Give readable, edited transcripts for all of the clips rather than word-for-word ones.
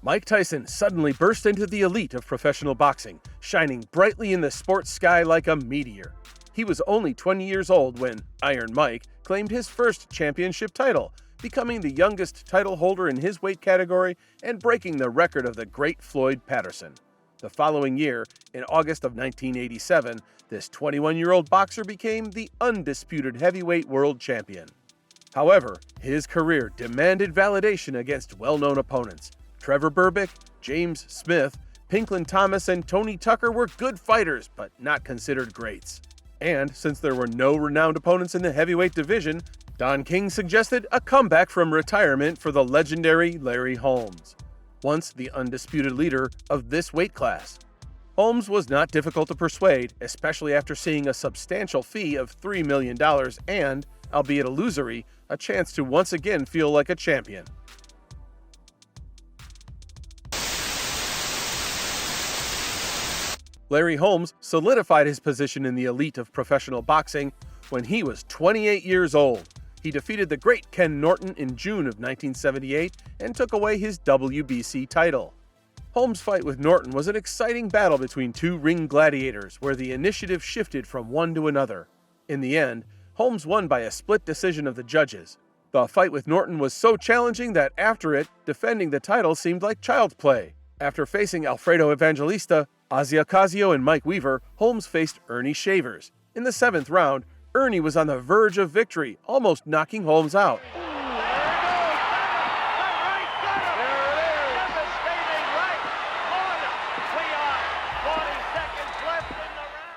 Mike Tyson suddenly burst into the elite of professional boxing, shining brightly in the sports sky like a meteor. He was only 20 years old when Iron Mike claimed his first championship title, becoming the youngest title holder in his weight category and breaking the record of the great Floyd Patterson. The following year, in August of 1987, this 21-year-old boxer became the undisputed heavyweight world champion. However, his career demanded validation against well-known opponents. Trevor Berbick, James Smith, Pinklin Thomas, and Tony Tucker were good fighters, but not considered greats. And since there were no renowned opponents in the heavyweight division, Don King suggested a comeback from retirement for the legendary Larry Holmes, once the undisputed leader of this weight class. Holmes was not difficult to persuade, especially after seeing a substantial fee of $3 million and, albeit illusory, a chance to once again feel like a champion. Larry Holmes solidified his position in the elite of professional boxing when he was 28 years old. He defeated the great Ken Norton in June of 1978 and took away his WBC title. Holmes' fight with Norton was an exciting battle between two ring gladiators where the initiative shifted from one to another. In the end, Holmes won by a split decision of the judges. The fight with Norton was so challenging that after it, defending the title seemed like child's play. After facing Alfredo Evangelista, Ozzy Ocasio, and Mike Weaver, Holmes faced Ernie Shavers. In the 7th round, Ernie was on the verge of victory, almost knocking Holmes out.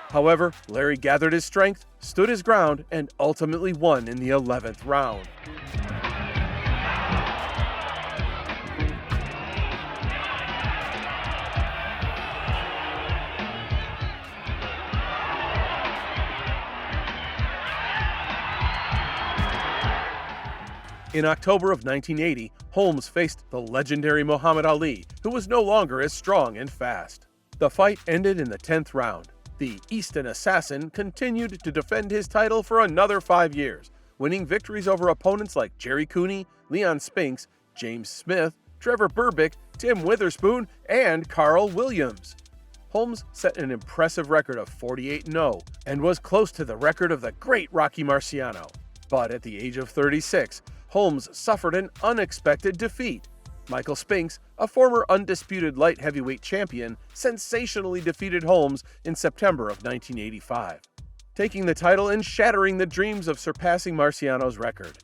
However, Larry gathered his strength, stood his ground, and ultimately won in the 11th round. In October of 1980, Holmes faced the legendary Muhammad Ali, who was no longer as strong and fast. The fight ended in the 10th round. The Easton Assassin continued to defend his title for another 5 years, winning victories over opponents like Jerry Cooney, Leon Spinks, James Smith, Trevor Berbick, Tim Witherspoon, and Carl Williams. Holmes set an impressive record of 48-0 and was close to the record of the great Rocky Marciano. But at the age of 36, Holmes suffered an unexpected defeat. Michael Spinks, a former undisputed light heavyweight champion, sensationally defeated Holmes in September of 1985, taking the title and shattering the dreams of surpassing Marciano's record.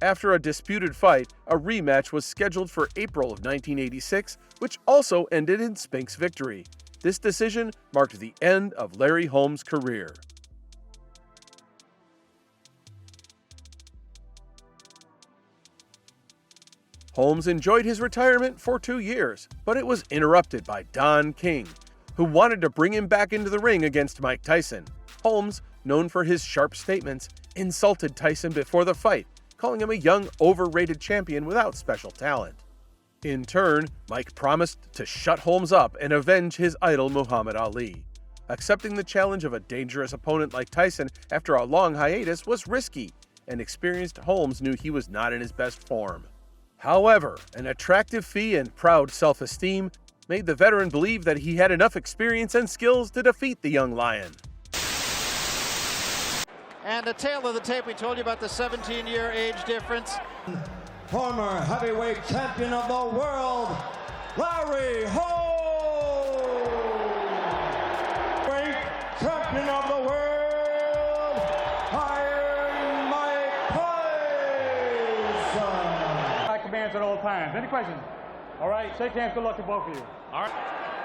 After a disputed fight, a rematch was scheduled for April of 1986, which also ended in Spinks' victory. This decision marked the end of Larry Holmes' career. Holmes enjoyed his retirement for 2 years, but it was interrupted by Don King, who wanted to bring him back into the ring against Mike Tyson. Holmes, known for his sharp statements, insulted Tyson before the fight, calling him a young, overrated champion without special talent. In turn, Mike promised to shut Holmes up and avenge his idol Muhammad Ali. Accepting the challenge of a dangerous opponent like Tyson after a long hiatus was risky, and experienced Holmes knew he was not in his best form. However, an attractive fee and proud self-esteem made the veteran believe that he had enough experience and skills to defeat the young lion. And the tail of the tape, we told you about the 17-year age difference. Former heavyweight champion of the world, Larry Holmes! Weight champion of the world, Iron Mike Tyson! Commands at all times. Any questions? All right, shake hands. Good luck to both of you. All right.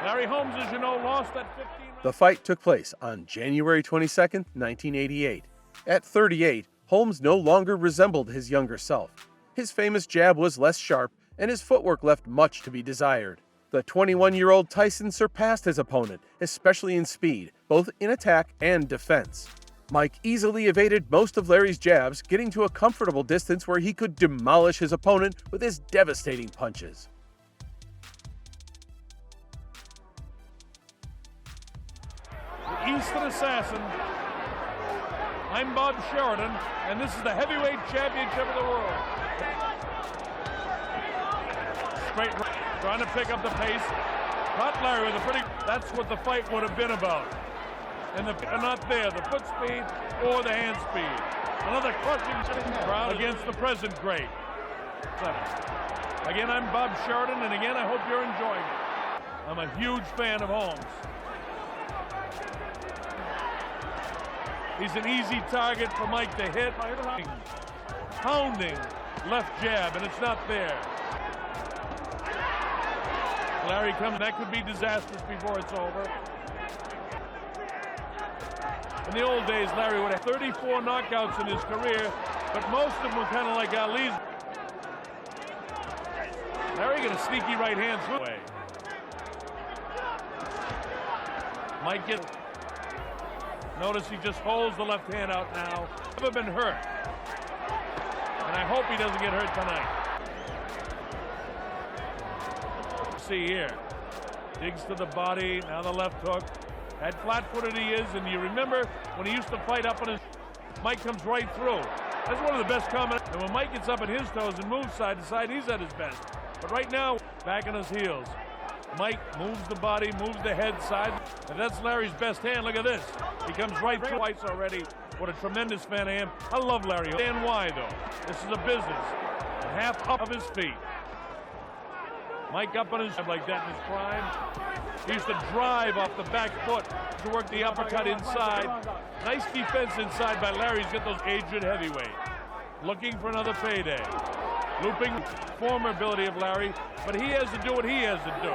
Larry Holmes, as you know, lost at 15. The fight took place on January 22, 1988. At 38, Holmes no longer resembled his younger self. His famous jab was less sharp, and his footwork left much to be desired. The 21-year-old Tyson surpassed his opponent, especially in speed, both in attack and defense. Mike easily evaded most of Larry's jabs, getting to a comfortable distance where he could demolish his opponent with his devastating punches. The Easton Assassin. I'm Bob Sheridan, and this is the heavyweight championship of the world. Straight right. trying to pick up the pace. Caught Larry with a pretty, that's what the fight would have been about. And not there, the foot speed or the hand speed. Another crushing crowd against the present great. Again, I'm Bob Sheridan, and again, I hope you're enjoying it. I'm a huge fan of Holmes. He's an easy target for Mike to hit. Pounding left jab, and it's not there. Larry comes, that could be disastrous before it's over. In the old days, Larry would have 34 knockouts in his career, but most of them were kind of like Ali's. Larry got a sneaky right hand through. Mike get. Notice he just holds the left hand out now. Never been hurt. And I hope he doesn't get hurt tonight. See here. Digs to the body, now the left hook. That flat-footed he is, and you remember when he used to fight up on his... Mike comes right through. That's one of the best combinations. And when Mike gets up at his toes and moves side to side, he's at his best. But right now, back on his heels. Mike moves the body, moves the head side. And that's Larry's best hand. Look at this. He comes right through twice already. What a tremendous fan I am. I love Larry. And why, though? This is a business. Half up of his feet. Mike up on his head like that in his prime. He used to drive off the back foot to work the uppercut inside. Nice defense inside by Larry. He's got those aged heavyweight. Looking for another payday. Looping former ability of Larry, but he has to do what he has to do.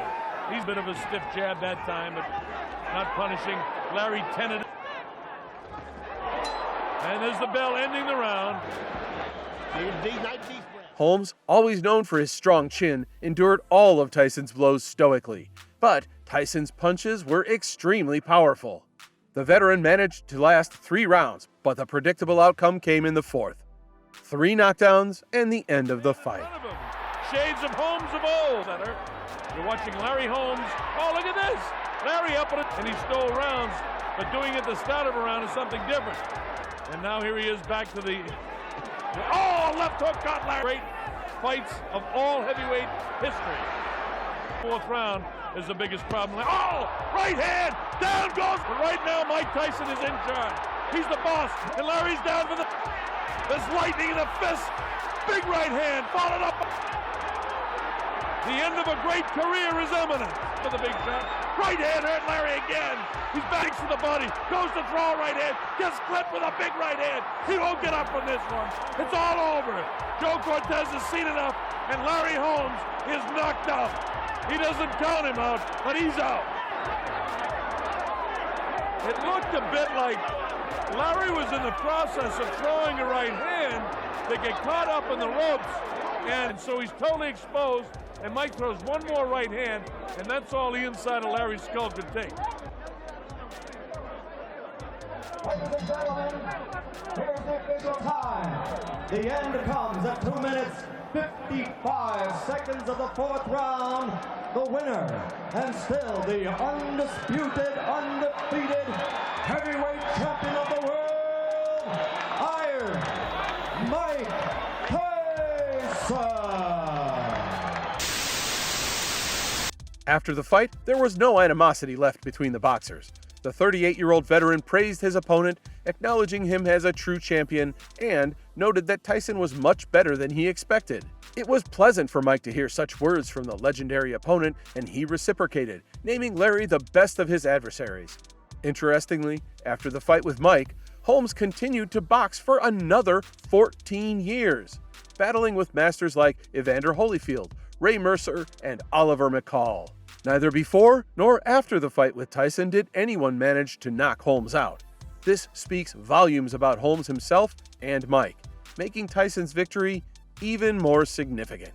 He's a bit of a stiff jab that time, but not punishing. Larry tentative. And there's the bell ending the round. Holmes, always known for his strong chin, endured all of Tyson's blows stoically. But Tyson's punches were extremely powerful. The veteran managed to last 3 rounds, but the predictable outcome came in the 4th. 3 knockdowns and the end of the fight. Shades of Holmes of old. You're watching Larry Holmes. Oh, look at this. Larry up on it, and he stole rounds, but doing it at the start of a round is something different. And now here he is back to the... Oh, left hook got Larry. Great fights of all heavyweight history. 4th round is the biggest problem. Oh, right hand, down goes. But right now, Mike Tyson is in charge. He's the boss, and Larry's down for the... There's lightning in the fist. Big right hand, followed up. The end of a great career is imminent. For the big shot. Right hand hurt Larry again. He's back to the body. Goes to throw right hand. Gets clipped with a big right hand. He won't get up from this one. It's all over. Joe Cortez has seen enough, and Larry Holmes is knocked out. He doesn't count him out, but he's out. It looked a bit like Larry was in the process of throwing a right hand to get caught up in the ropes, and so he's totally exposed, and Mike throws one more right hand, and that's all the inside of Larry's skull could take. Ladies and gentlemen, here's the official time. The end comes at 2 minutes, 55 seconds of the 4th round. The winner, and still the undisputed, undefeated heavyweight champion of the world, Iron Mike Tyson. After the fight, there was no animosity left between the boxers. The 38-year-old veteran praised his opponent, acknowledging him as a true champion, and noted that Tyson was much better than he expected. It was pleasant for Mike to hear such words from the legendary opponent, and he reciprocated, naming Larry the best of his adversaries. Interestingly, after the fight with Mike, Holmes continued to box for another 14 years, battling with masters like Evander Holyfield, Ray Mercer, and Oliver McCall. Neither before nor after the fight with Tyson did anyone manage to knock Holmes out. This speaks volumes about Holmes himself and Mike, making Tyson's victory even more significant.